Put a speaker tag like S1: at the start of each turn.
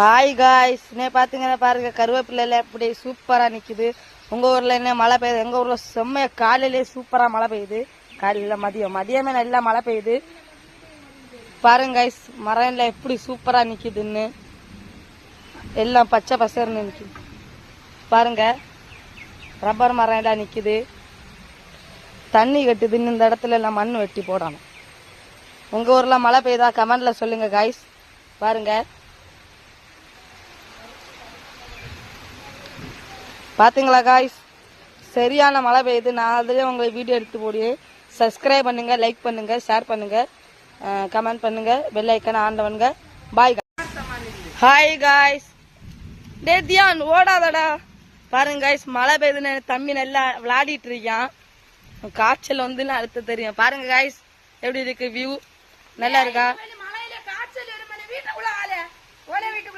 S1: Hi guys, பாத்தீங்கன்னா பாருங்க கருவேப்பிலை எப்படி சூப்பரா நிக்குது. உங்க ஊர்ல என்ன மழை பெய்யுது? எங்க ஊர்ல செம்மைய காலையிலே சூப்பரா மழை பெய்யுது. காலையில மதியமே நல்லா மழை பெய்யுது. பாருங்க காய்ஸ், மரம்ல எப்படி சூப்பரா நிக்குதுன்னு, எல்லாம் பச்சை பசர்னு நிக்குது. பாருங்க, ரப்பர் மரம் எல்லாம் நிக்குது. தண்ணி கட்டுதுன்னு இந்த இடத்துல எல்லாம் மண் வெட்டி போடணும். உங்க ஊர்ல மழை பெய்யுதா? கமெண்ட்ல சொல்லுங்க காய்ஸ். பாருங்க, பாத்தீங்களா காய்ஸ், சரியான மழை பெய்யுது. நான் அதுலேயே உங்களை வீடியோ எடுத்து போடுவேன். சப்ஸ்கிரைப் பண்ணுங்க, லைக் பண்ணுங்க, ஷேர் பண்ணுங்க, கமெண்ட் பண்ணுங்க, பெல் ஐக்கனை ஆன் பண்ணுங்க. பாய். ஹாய் காய்ஸ், டே தியான் ஓடாதடா. பாருங்க காய்ஸ், மழை பெய்யுதுன்னு தம்பி நல்லா விளையாடிட்டு இருக்கான். காய்ச்சல் வந்து அடுத்து தெரியும். பாருங்க காய்ஸ், எப்படி இருக்கு வியூ? நல்லா இருக்கா?